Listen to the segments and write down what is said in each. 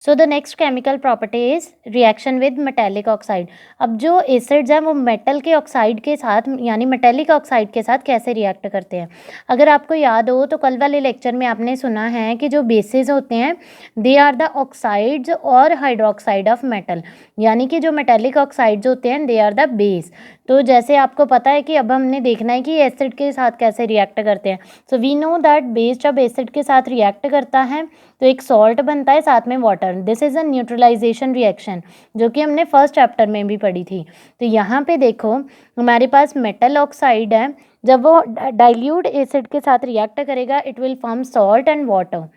So the next chemical property is reaction with metallic oxide. अब जो acids हैं वो मेटल के ऑक्साइड के साथ यानी मेटेलिक ऑक्साइड के साथ कैसे रिएक्ट करते हैं। अगर आपको याद हो तो कल वाले लेक्चर में आपने सुना है कि जो बेसिस होते हैं दे आर द ऑक्साइड्स और हाइड्रोक्साइड ऑफ मेटल, यानी कि जो मेटेलिक ऑक्साइड्स होते हैं दे आर द बेस। तो जैसे आपको पता है कि अब हमने देखना है कि एसिड के साथ कैसे रिएक्ट करते हैं। So we know that base जब एसिड के साथ रिएक्ट करता है तो एक सॉल्ट बनता है साथ में water. This is a neutralization reaction जो कि हमने फर्स्ट चैप्टर में भी पढ़ी थी। तो यहाँ पे देखो हमारे पास मेटल ऑक्साइड है, जब वो डाइल्यूट एसिड के साथ रिएक्ट करेगा it will form salt and water.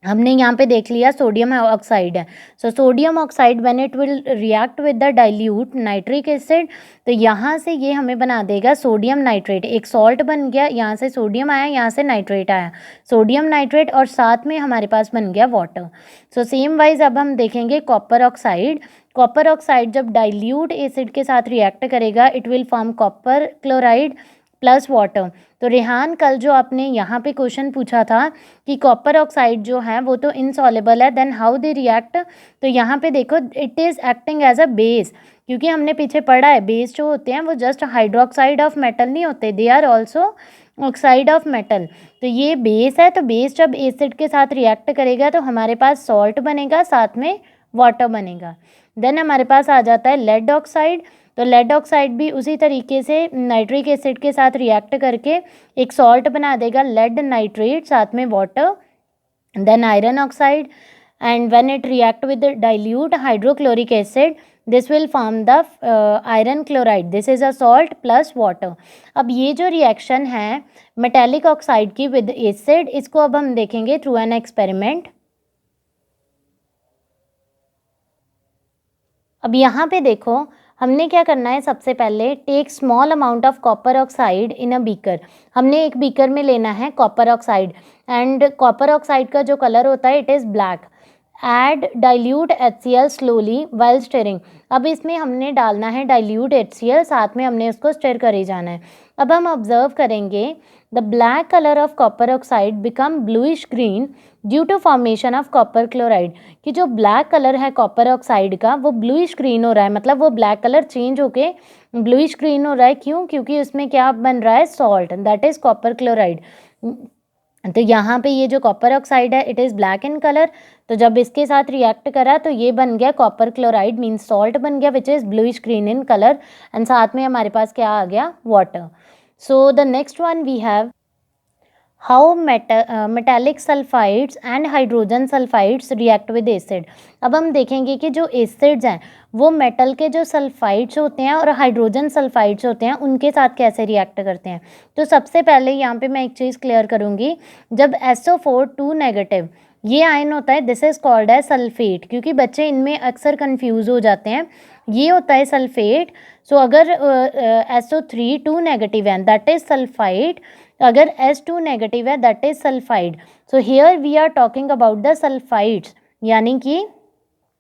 हमने यहाँ पे देख लिया सोडियम ऑक्साइड है। So sodium oxide when it will react with the dilute nitric acid, तो यहाँ से ये हमें बना देगा सोडियम नाइट्रेट। एक सॉल्ट बन गया, यहाँ से सोडियम आया, यहाँ से नाइट्रेट आया, सोडियम नाइट्रेट, और साथ में हमारे पास बन गया वाटर। सो सेम वाइज अब हम देखेंगे कॉपर ऑक्साइड। कॉपर ऑक्साइड जब डाइल्यूट एसिड के साथ रिएक्ट करेगा it will form copper chloride plus water. तो रेहान कल जो आपने यहाँ पे क्वेश्चन पूछा था कि कॉपर ऑक्साइड जो है वो तो इनसॉलेबल है, देन हाउ दे रिएक्ट, तो यहाँ पे देखो it is acting as a base, क्योंकि हमने पीछे पढ़ा है बेस जो होते हैं वो जस्ट हाइड्रोक्साइड ऑफ मेटल नहीं होते, they are also oxide of metal. तो ये बेस है, तो बेस जब एसिड के साथ रिएक्ट करेगा तो हमारे पास सॉल्ट बनेगा, साथ में वाटर बनेगा। देन हमारे पास आ जाता है लेड ऑक्साइड। तो लेड ऑक्साइड भी उसी तरीके से नाइट्रिक एसिड के साथ रिएक्ट करके एक सॉल्ट बना देगा, लेड नाइट्रेट, साथ में water. Then iron oxide, and when it react with dilute hydrochloric acid this will form the iron chloride, this is a salt plus water. अब ये जो रिएक्शन है मेटेलिक ऑक्साइड की विद एसिड, इसको अब हम देखेंगे थ्रू एन एक्सपेरिमेंट। अब यहाँ पे देखो हमने क्या करना है, सबसे पहले take small amount of copper oxide in a beaker. हमने एक बीकर में लेना है copper oxide, and copper oxide का जो कलर होता है it is black. Add dilute HCl slowly while stirring. अब इसमें हमने डालना है डाइल्यूट HCl, साथ में हमने उसको स्टिर करे जाना है। अब हम ऑब्जर्व करेंगे the black colour of copper oxide become bluish green due to formation of copper chloride, कि जो ब्लैक कलर है कॉपर ऑक्साइड का वो ब्लूइश ग्रीन हो रहा है, मतलब वो ब्लैक कलर चेंज होके ब्लूइश ग्रीन हो रहा है। क्यों? क्योंकि उसमें क्या बन रहा है, salt, that is copper chloride. तो यहाँ पे ये जो कॉपर ऑक्साइड है it is black in colour, तो जब इसके साथ रिएक्ट करा तो ये बन गया कॉपर क्लोराइड, मीन्स सॉल्ट बन गया which is bluish green in colour, and साथ में हमारे पास क्या आ गया, water. So the next one we have how metallic sulphides and hydrogen sulphides react with acid. अब हम देखेंगे कि जो एसिड्स हैं वो मेटल के जो सल्फाइड्स होते हैं और हाइड्रोजन सल्फाइड्स होते हैं उनके साथ कैसे रिएक्ट करते हैं। तो सबसे पहले यहाँ पे मैं एक चीज़ क्लियर करूँगी, जब SO4 2 नेगेटिव ये आयन होता है दिस इज कॉल्ड है सल्फेट, क्योंकि बच्चे इनमें अक्सर कंफ्यूज हो जाते हैं। ये होता है सल्फेट। सो अगर SO3 2 नेगेटिव है दैट इज सल्फाइड, अगर S2 नेगेटिव है that is sulphide. So here we are talking about the sulphides, यानी कि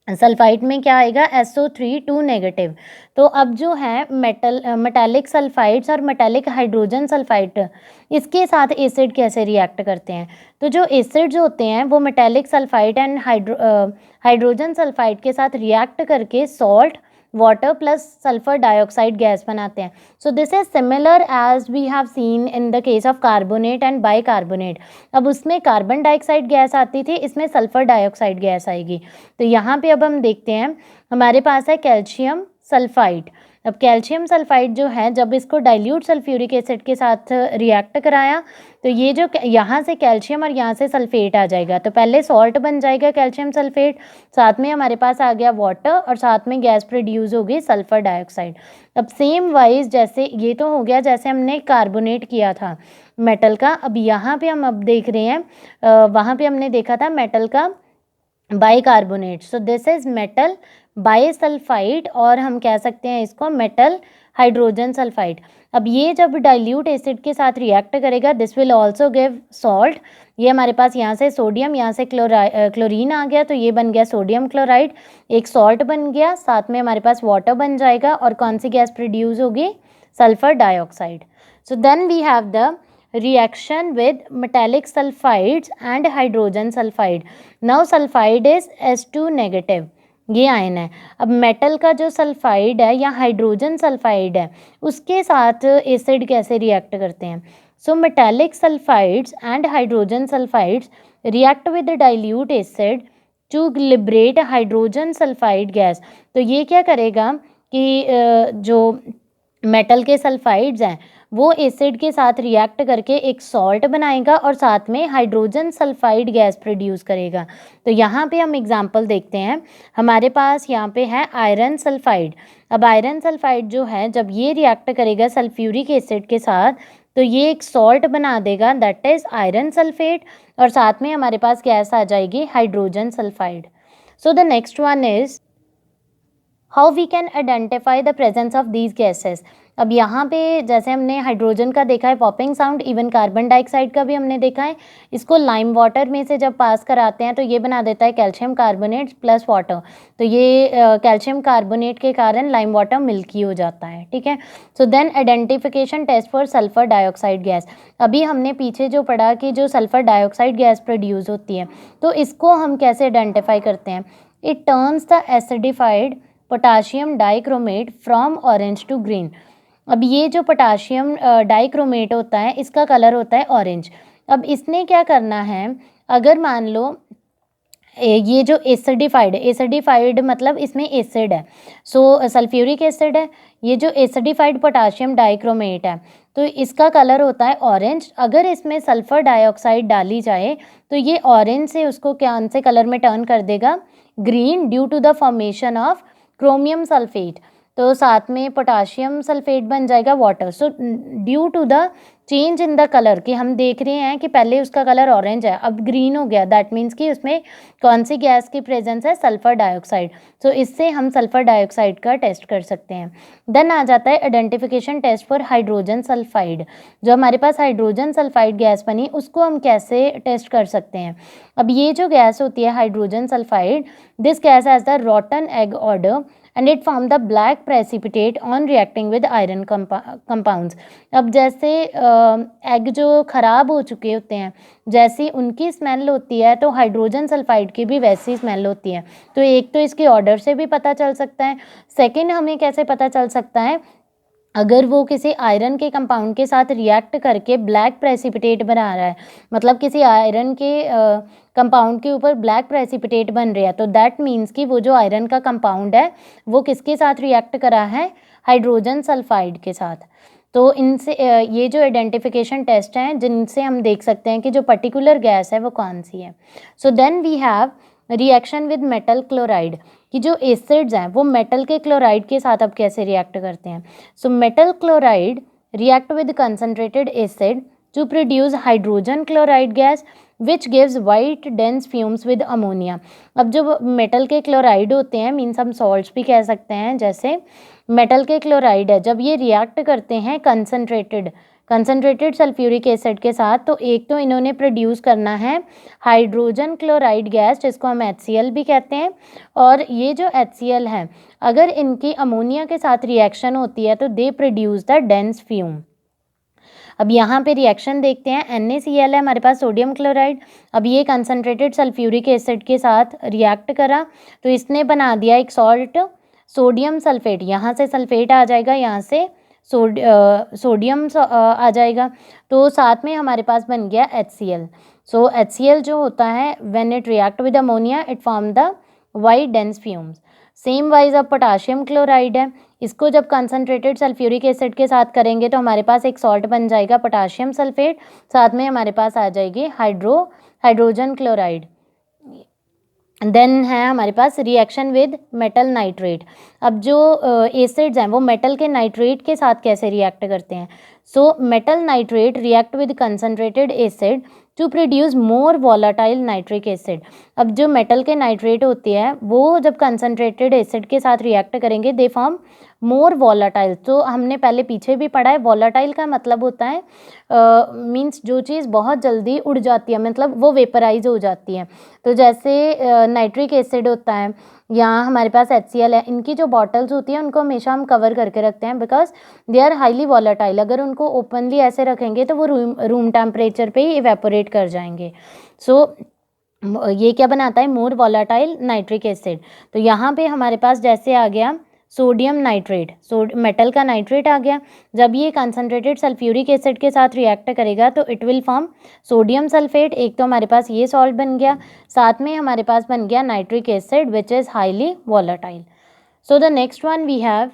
सल्फाइड में क्या आएगा, SO3 2 नेगेटिव। तो अब जो है मेटेलिक सल्फाइड्स और मेटेलिक हाइड्रोजन सल्फाइड इसके साथ एसिड कैसे रिएक्ट करते हैं। तो जो एसिड्स होते हैं वो metallic sulphide and hydrogen sulphide के साथ रिएक्ट करके salt, water plus sulphur dioxide gas बनाते हैं। So this is similar as we have seen in the case of carbonate and bicarbonate. अब उसमें कार्बन डाइऑक्साइड गैस आती थी, इसमें सल्फर डाइऑक्साइड गैस आएगी। तो यहाँ पे अब हम देखते हैं हमारे पास है कैल्शियम सल्फाइड। अब कैल्शियम सल्फाइड जो है जब इसको डाइल्यूट सल्फ्यूरिक एसिड के साथ रिएक्ट कराया तो ये जो यहाँ से कैल्शियम और यहाँ से सल्फेट आ जाएगा, तो पहले सॉल्ट बन जाएगा कैल्शियम सल्फेट, साथ में हमारे पास आ गया वाटर और साथ में गैस प्रोड्यूस होगी सल्फर डाइऑक्साइड। अब सेम वाइज जैसे ये तो हो गया जैसे हमने कार्बोनेट किया था मेटल का, अब यहाँ पे हम अब देख रहे हैं वहाँ पे हमने देखा था मेटल का bicarbonate. So this is metal bisulphide, और हम कह सकते हैं इसको मेटल हाइड्रोजन सल्फाइड। अब ये जब डाइल्यूट एसिड के साथ रिएक्ट करेगा this will also give salt. ये हमारे पास यहाँ से सोडियम, यहाँ से क्लोरीन आ गया, तो ये बन गया सोडियम क्लोराइड, एक सॉल्ट बन गया, साथ में हमारे पास वाटर बन जाएगा, और कौन सी गैस प्रोड्यूस होगी, sulphur dioxide. So then we have the reaction with metallic sulfides and hydrogen sulfide. Now sulfide is S2 negative, ये आयन है। अब मेटल का जो सल्फाइड है या हाइड्रोजन सल्फाइड है उसके साथ एसिड कैसे रिएक्ट करते हैं? So metallic sulphides and hydrogen sulphides react with the dilute acid to liberate hydrogen sulphide gas. तो ये क्या करेगा कि जो मेटल के सल्फाइड्स हैं वो एसिड के साथ रिएक्ट करके एक सॉल्ट बनाएगा और साथ में हाइड्रोजन सल्फाइड गैस प्रोड्यूस करेगा। तो यहाँ पे हम एग्जांपल देखते हैं। हमारे पास यहाँ पे है आयरन सल्फाइड। अब आयरन सल्फाइड जो है जब ये रिएक्ट करेगा सल्फ्यूरिक एसिड के साथ तो ये एक सॉल्ट बना देगा, दैट इज़ आयरन सल्फेट, और साथ में हमारे पास गैस आ जाएगी hydrogen sulphide. So the next one is how we can identify the presence of these gases. अब यहाँ पे जैसे हमने हाइड्रोजन का देखा है popping sound, even carbon dioxide का भी हमने देखा है। इसको लाइम वाटर में से जब पास कराते हैं तो ये बना देता है कैल्शियम कार्बोनेट प्लस वाटर। तो ये कैल्शियम कार्बोनेट के कारण लाइम वाटर मिल्की हो जाता है, ठीक है। So then identification test for sulphur dioxide gas. अभी हमने पीछे जो पढ़ा कि जो सल्फर डाइऑक्साइड गैस प्रोड्यूस होती है तो इसको हम कैसे आइडेंटिफाई करते हैं? It turns the acidified potassium dichromate from orange to green. अब ये जो पोटाशियम डाइक्रोमेट होता है इसका कलर होता है ऑरेंज। अब इसने क्या करना है, अगर मान लो ये जो एसिडिफाइड मतलब इसमें एसिड है, सो सल्फ्यूरिक एसिड है, ये जो एसिडिफाइड पोटाशियम डाइक्रोमेट है तो इसका कलर होता है ऑरेंज। अगर इसमें सल्फर डाइऑक्साइड डाली जाए तो ये ऑरेंज से उसको कौन से कलर में टर्न कर देगा? Green, due to the formation of chromium sulphate. तो साथ में पोटाशियम सल्फेट बन जाएगा water. So due to the change in the colour कि हम देख रहे हैं कि पहले उसका कलर ऑरेंज है अब ग्रीन हो गया, दैट मीन्स कि उसमें कौन सी गैस की प्रेजेंस है? Sulphur dioxide. सो इससे हम सल्फर डाइऑक्साइड का टेस्ट कर सकते हैं। देन आ जाता है identification test for hydrogen sulphide. जो हमारे पास हाइड्रोजन सल्फाइड गैस बनी उसको हम कैसे टेस्ट कर सकते हैं? अब ये जो गैस होती है hydrogen sulphide, this gas has the रॉटन egg order and it form the black precipitate on reacting with iron compounds। अब जैसे एग जो ख़राब हो चुके होते हैं जैसी उनकी स्मेल होती है तो हाइड्रोजन सल्फाइड की भी वैसी स्मेल होती है। तो एक तो इसके ऑर्डर से भी पता चल सकता है, सेकंड हमें कैसे पता चल सकता है? अगर वो किसी आयरन के कंपाउंड के साथ रिएक्ट करके ब्लैक प्रेसिपिटेट बना रहा है, मतलब किसी आयरन के कंपाउंड के ऊपर ब्लैक प्रेसिपिटेट बन रहा है, तो दैट मीन्स कि वो जो आयरन का कंपाउंड है वो किसके साथ रिएक्ट करा है? हाइड्रोजन सल्फाइड के साथ। तो इनसे ये जो आइडेंटिफिकेशन टेस्ट हैं जिनसे हम देख सकते हैं कि जो पर्टिकुलर गैस है वो कौन सी है। So then we have reaction with metal chloride, कि जो एसिड्स हैं वो मेटल के क्लोराइड के साथ अब कैसे रिएक्ट करते हैं। So metal chloride react with concentrated acid to produce hydrogen chloride gas which gives white dense fumes with ammonia. अब जो मेटल के क्लोराइड होते हैं, मीन्स हम सॉल्ट्स भी कह सकते हैं, जैसे मेटल के क्लोराइड है, जब ये रिएक्ट करते हैं कंसनट्रेटेड सल्फ्यूरिक एसिड के साथ तो एक तो इन्होंने प्रोड्यूस करना है हाइड्रोजन क्लोराइड गैस जिसको हम HCl भी कहते हैं, और ये जो HCl है अगर इनकी अमोनिया के साथ रिएक्शन होती है तो they produce the dense fume. अब यहाँ पे रिएक्शन देखते हैं, NaCl है हमारे पास सोडियम क्लोराइड। अब ये कंसनट्रेटेड सल्फ्यूरिक एसिड के साथ रिएक्ट करा तो इसने बना दिया एक सॉल्ट सोडियम सल्फेट। यहाँ से सल्फेट आ जाएगा, यहाँ से सोडियम आ जाएगा, तो साथ में हमारे पास बन गया HCl। सो HCl जो होता है when it react with ammonia it form the white dense fumes. Same wise अब पोटाशियम क्लोराइड है, इसको जब कंसनट्रेटेड सल्फ्यूरिक एसिड के साथ करेंगे तो हमारे पास एक सॉल्ट बन जाएगा पोटाशियम सल्फेट, साथ में हमारे पास आ जाएगी हाइड्रोजन क्लोराइड। देन है हमारे पास रिएक्शन विद मेटल नाइट्रेट। अब जो एसिड्स हैं वो मेटल के नाइट्रेट के साथ कैसे रिएक्ट करते हैं। So metal nitrate react with concentrated acid to produce more volatile nitric acid. अब जो मेटल के नाइट्रेट होते हैं वो जब कंसनट्रेटेड एसिड के साथ रिएक्ट करेंगे दे फॉर्म मोर वॉलेटाइल। तो हमने पहले पीछे भी पढ़ा है, वॉलेटाइल का मतलब होता है मीन्स जो चीज़ बहुत जल्दी उड़ जाती है, मतलब वो वेपराइज हो जाती है। तो जैसे नाइट्रिक एसिड होता है या हमारे पास HCl है, इनकी जो बॉटल्स होती हैं उनको हमेशा हम कवर करके रखते हैं because they are highly volatile. अगर उनको ओपनली ऐसे रखेंगे तो वो रूम टेम्परेचर पे ही इवेपोरेट कर जाएंगे। सो ये क्या बनाता है, मोर वॉलेटाइल नाइट्रिक एसिड। तो यहाँ पे हमारे पास जैसे आ गया सोडियम नाइट्रेट, मेटल का नाइट्रेट आ गया। जब ये कंसनट्रेटेड सल्फ्यूरिक एसिड के साथ रिएक्ट करेगा तो it will form sodium sulphate. एक तो हमारे पास ये सॉल्ट बन गया, साथ में हमारे पास बन गया nitric acid which is highly volatile. So the next one we have